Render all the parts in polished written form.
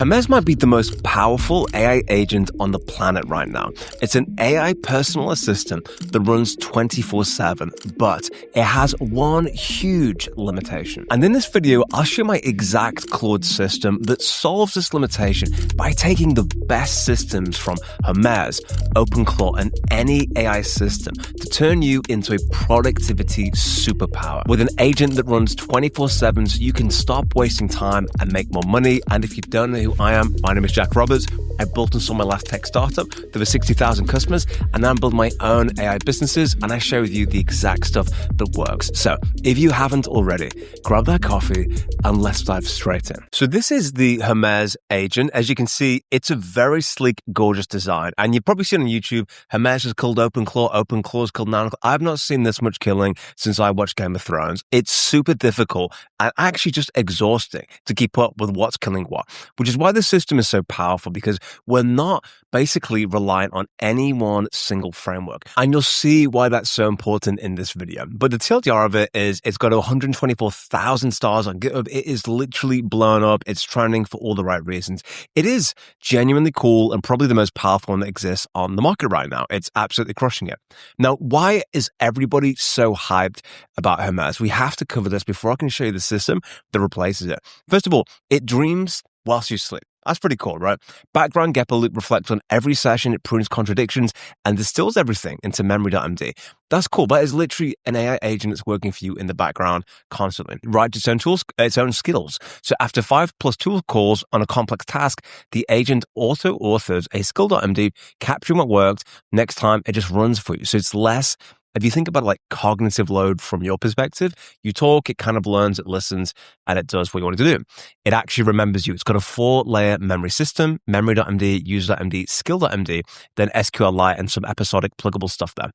Hermes might be the most powerful AI agent on the planet right now. It's an AI personal assistant that runs 24/7, but it has one huge limitation. And in this video, I'll show my exact Claude system that solves this limitation by taking the best systems from Hermes, OpenClaw, and any AI system to turn you into a productivity superpower with an agent that runs 24/7 so you can stop wasting time and make more money. And if you don't know who I am, my name is Jack Roberts. I built and sold my last tech startup. There were 60,000 customers, and now I'm building my own AI businesses, and I share with you the exact stuff that works. So if you haven't already, grab that coffee and let's dive straight in. So this is the Hermes agent. As you can see, it's a very sleek, gorgeous design. And you've probably seen on YouTube, Hermes is called OpenClaw, OpenClaw is called Nanoclaw. I've not seen this much killing since I watched Game of Thrones. It's super difficult and actually just exhausting to keep up with what's killing what, which is why this system is so powerful, because we're not basically reliant on any one single framework. And you'll see why that's so important in this video. But the TLDR of it is it's got 124,000 stars on GitHub. It is literally blown up. It's trending for all the right reasons. It is genuinely cool and probably the most powerful one that exists on the market right now. It's absolutely crushing it. Now, why is everybody so hyped about Hermes? We have to cover this before I can show you the system that replaces it. First of all, it dreams whilst you sleep. That's pretty cool, right? Background Gepper Loop reflects on every session, it prunes contradictions, and distills everything into memory.md. That's cool. That is literally an AI agent that's working for you in the background constantly. Writes its own tools, its own skills. So after 5+ tool calls on a complex task, the agent auto-authors a skill.md, capturing what worked. Next time, it just runs for you. So it's less. If you think about like cognitive load from your perspective, you talk, it kind of learns, it listens, and it does what you want to do. It actually remembers you. It's got a 4-layer memory system, memory.md, user.md, skill.md, then SQLite and some episodic pluggable stuff there.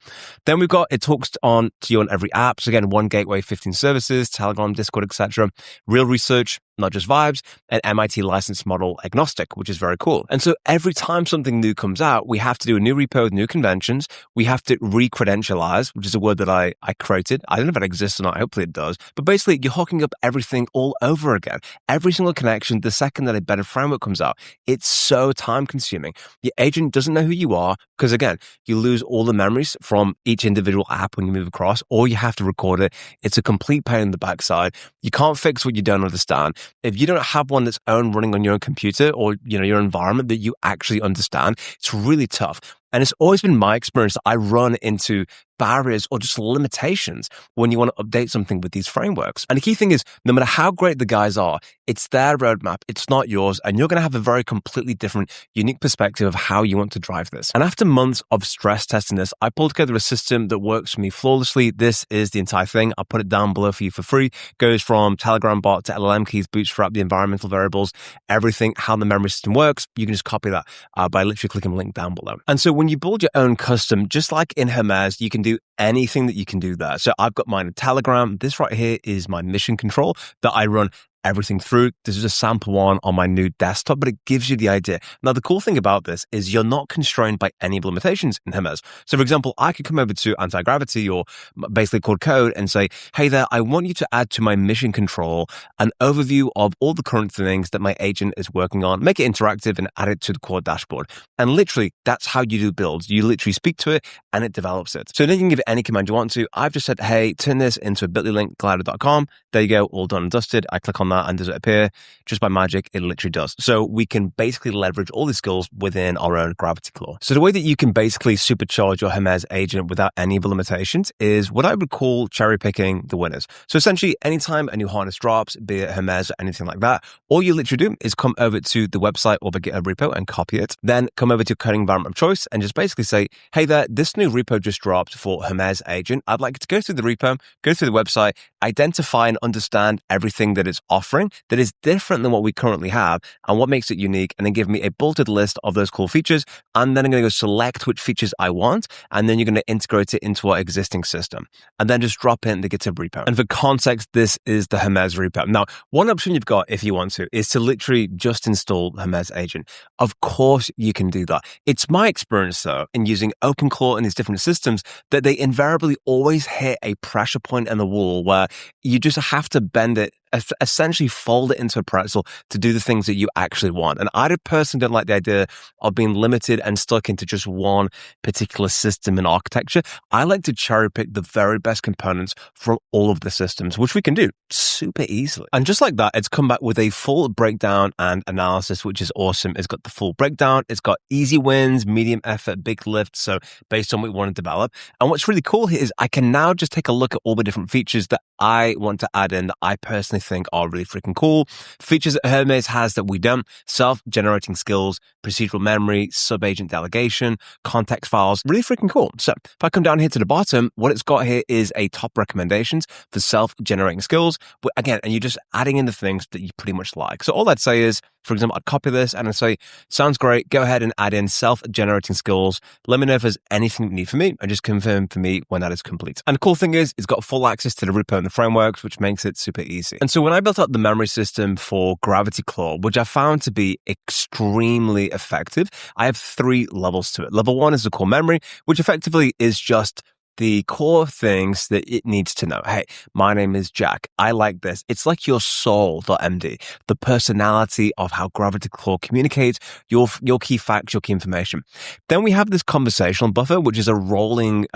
Then we've got, it talks on to you on every app. So again, one gateway, 15 services, Telegram, Discord, etc. Real research, not just vibes, and MIT license model agnostic, which is very cool. And so every time something new comes out, we have to do a new repo with new conventions. We have to re-credentialize, which is a word that I created. I don't know if it exists or not. Hopefully it does. But basically, you're hooking up everything all over again. Every single connection, the second that a better framework comes out, it's so time consuming. Your agent doesn't know who you are because, again, you lose all the memories from each individual app when you move across, or you have to record it. It's a complete pain in the backside. You can't fix what you don't understand. If you don't have one that's running on your own computer or your environment that you actually understand, it's really tough. And it's always been my experience that I run into barriers or just limitations when you want to update something with these frameworks. And the key thing is, no matter how great the guys are, it's their roadmap, it's not yours, and you're going to have a very completely different, unique perspective of how you want to drive this. And after months of stress testing this, I pulled together a system that works for me flawlessly. This is the entire thing. I'll put it down below for you for free. Goes from Telegram bot to LLM keys, bootstrap, the environmental variables, everything, how the memory system works. You can just copy that by literally clicking the link down below. And so when you build your own custom, just like in Hermes, you can do anything that you can do there. So I've got mine in Telegram. This right here is my mission control that I run everything through. This is a sample one on my new desktop, but it gives you the idea. Now, the cool thing about this is you're not constrained by any limitations in Hermes. So for example, I could come over to anti-gravity or basically Claude Code and say, hey there, I want you to add to my mission control an overview of all the current things that my agent is working on, make it interactive and add it to the Claude dashboard. And literally, that's how you do builds. You literally speak to it and it develops it. So then you can give it any command you want to. I've just said, hey, turn this into a bit.ly link, glider.com. There you go, all done and dusted. I click on that and does it appear? Just by magic, it literally does. So we can basically leverage all these skills within our own Gravity Claw. So the way that you can basically supercharge your Hermes agent without any of the limitations is what I would call cherry picking the winners. So essentially, anytime a new harness drops, be it Hermes or anything like that, all you literally do is come over to the website or the GitHub repo and copy it. Then come over to your coding environment of choice and just basically say, hey there, this new repo just dropped for Hermes agent. I'd like you to go through the repo, go through the website, identify and understand everything that it's offering that is different than what we currently have and what makes it unique, and then give me a bulleted list of those cool features. And then I'm going to go select which features I want, and then you're going to integrate it into our existing system and then just drop it in the GitHub repo. And for context, this is the Hermes repo. Now, one option you've got if you want to is to literally just install Hermes agent. Of course you can do that. It's my experience though in using OpenClaw and these different systems that they invariably always hit a pressure point in the wall where you just have to bend it essentially fold it into a pretzel to do the things that you actually want. And I personally don't like the idea of being limited and stuck into just one particular system and architecture. I like to cherry pick the very best components from all of the systems, which we can do super easily. And just like that, it's come back with a full breakdown and analysis, which is awesome. It's got the full breakdown. It's got easy wins, medium effort, big lift. So based on what we want to develop. And what's really cool here is I can now just take a look at all the different features that I want to add in that I personally think are really freaking cool. Features that Hermes has that we don't: self-generating skills, procedural memory, sub-agent delegation, context files. Really freaking cool. So if I come down here to the bottom, what it's got here is a top recommendations for self-generating skills. But again, and you're just adding in the things that you pretty much like. So all I'd say is, for example, I'd copy this and I'd say, sounds great. Go ahead and add in self-generating skills. Let me know if there's anything you need for me and just confirm for me when that is complete. And the cool thing is, it's got full access to the repo and the frameworks, which makes it super easy. And so when I built up the memory system for Gravity Claude, which I found to be extremely effective, I have 3 levels to it. Level 1 is the core memory, which effectively is just the core things that it needs to know. Hey, my name is Jack. I like this. It's like your soul.md, the personality of how Gravity Claude communicates, your key facts, your key information. Then we have this conversational buffer, which is a rolling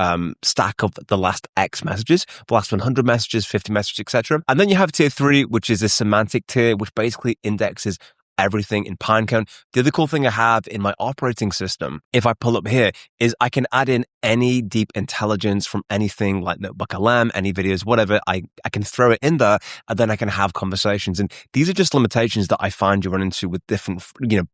stack of the last X messages, the last 100 messages, 50 messages, etc. And then you have tier 3, which is a semantic tier, which basically indexes everything in Pinecone. The other cool thing I have in my operating system, if I pull up here, is I can add in any deep intelligence from anything like Notebook LM, any videos, whatever. I can throw it in there, and then I can have conversations. And these are just limitations that I find you run into with different,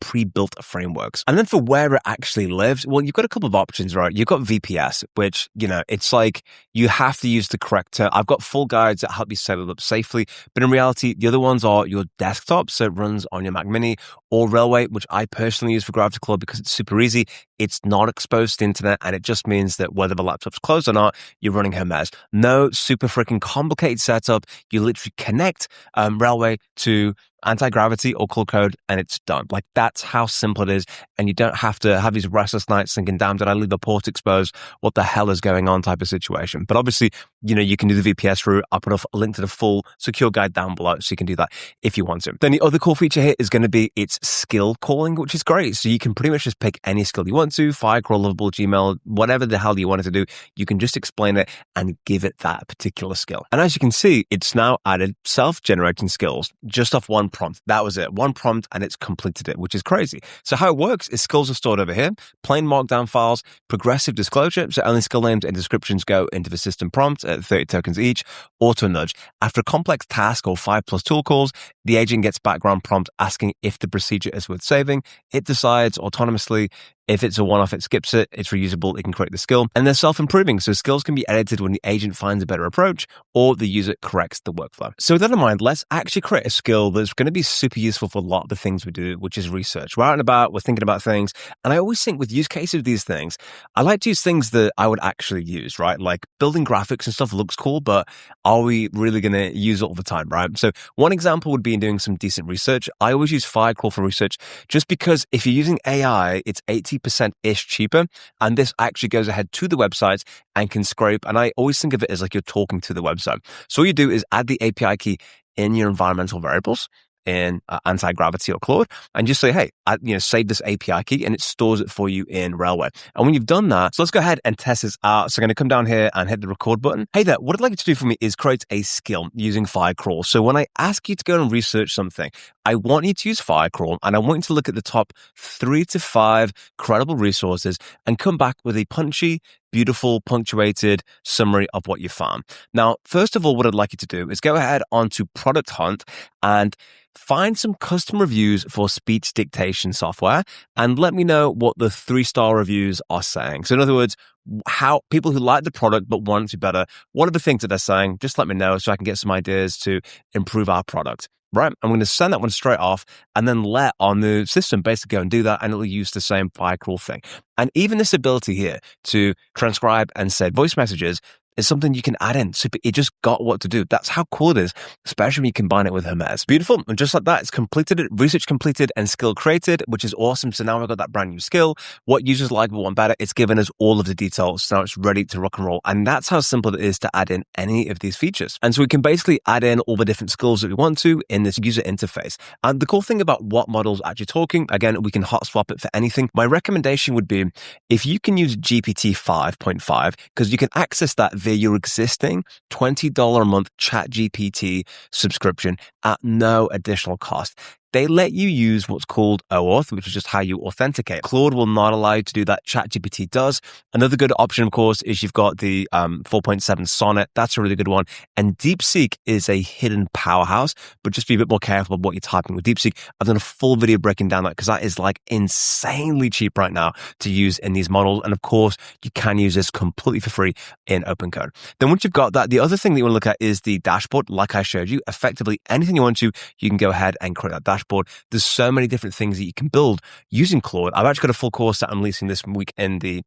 pre-built frameworks. And then for where it actually lives, well, you've got a couple of options, right? You've got VPS, which, it's like you have to use the correct term. I've got full guides that help you set it up safely, but in reality, the other ones are your desktop, so it runs on your Mac Mini, or Railway, which I personally use for Gravity Claude because it's super easy. It's not exposed to the internet, and it just means that whether the laptop's closed or not, you're running Hermes. No super freaking complicated setup. You literally connect Railway to anti-gravity or Claude Code, and it's done. Like, that's how simple it is. And you don't have to have these restless nights thinking, damn, did I leave a port exposed? What the hell is going on type of situation. But obviously, you can do the VPS route. I'll put a link to the full secure guide down below, so you can do that if you want to. Then the other cool feature here is going to be its skill calling, which is great. So you can pretty much just pick any skill you want to, Firecrawl, Lovable, Gmail, whatever the hell you want it to do. You can just explain it and give it that particular skill. And as you can see, it's now added self-generating skills just off one prompt. That was it. One prompt and it's completed it, which is crazy. So how it works is skills are stored over here, plain markdown files, progressive disclosure. So only skill names and descriptions go into the system prompt at 30 tokens each, auto nudge. After a complex task or 5+ tool calls, the agent gets background prompt asking if the procedure is worth saving. It decides autonomously. If it's a one-off, it skips it. It's reusable. It can create the skill. And they're self-improving. So skills can be edited when the agent finds a better approach or the user corrects the workflow. So with that in mind, let's actually create a skill that's going to be super useful for a lot of the things we do, which is research. We're out and about. We're thinking about things. And I always think with use cases of these things, I like to use things that I would actually use, right? Like building graphics and stuff looks cool, but are we really going to use it all the time, right? So one example would be in doing some decent research. I always use Firecrawl for research just because if you're using AI, it's 80%-ish cheaper. And this actually goes ahead to the website and can scrape. And I always think of it as like you're talking to the website. So all you do is add the API key in your environmental variables in anti-gravity or Claude, and just say, hey, save this API key, and it stores it for you in Railway. And when you've done that, so let's go ahead and test this out. So I'm going to come down here and hit the record button. Hey there, what I'd like you to do for me is create a skill using Firecrawl. So when I ask you to go and research something, I want you to use Firecrawl, and I want you to look at the top 3 to 5 credible resources and come back with a punchy, beautiful, punctuated summary of what you found. Now, first of all, what I'd like you to do is go ahead onto Product Hunt and find some custom reviews for speech dictation software and let me know what the 3-star reviews are saying. So in other words, how people who like the product but want it to be better, what are the things that they're saying? Just let me know so I can get some ideas to improve our product. Right, I'm going to send that one straight off and then let on the system basically go and do that, and it'll use the same Firecrawl thing. And even this ability here to transcribe and send voice messages, is something you can add in. So it just got what to do. That's how cool it is, especially when you combine it with Hermes. Beautiful. And just like that, it's completed it, research completed and skill created, which is awesome. So now we've got that brand new skill. What users like, what want better. It's given us all of the details. So now it's ready to rock and roll. And that's how simple it is to add in any of these features. And so we can basically add in all the different skills that we want to in this user interface. And the cool thing about what models actually talking, again, we can hot swap it for anything. My recommendation would be if you can use GPT 5.5, because you can access that via your existing $20 a month ChatGPT subscription at no additional cost. They let you use what's called OAuth, which is just how you authenticate. Claude will not allow you to do that. ChatGPT does. Another good option, of course, is you've got the 4.7 Sonnet. That's a really good one. And DeepSeek is a hidden powerhouse, but just be a bit more careful about what you're typing with DeepSeek. I've done a full video breaking down that because that is like insanely cheap right now to use in these models. And of course, you can use this completely for free in open code. Then once you've got that, the other thing that you want to look at is the dashboard. Like I showed you, effectively anything you want to, you can go ahead and create that dashboard. There's so many different things that you can build using Claude. I've actually got a full course that I'm releasing this week in the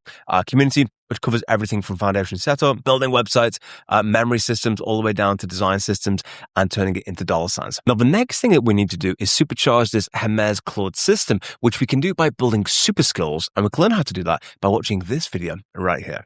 community, which covers everything from foundation setup, building websites, memory systems, all the way down to design systems and turning it into dollar signs. Now, the next thing that we need to do is supercharge this Hermes Claude system, which we can do by building super skills. And we can learn how to do that by watching this video right here.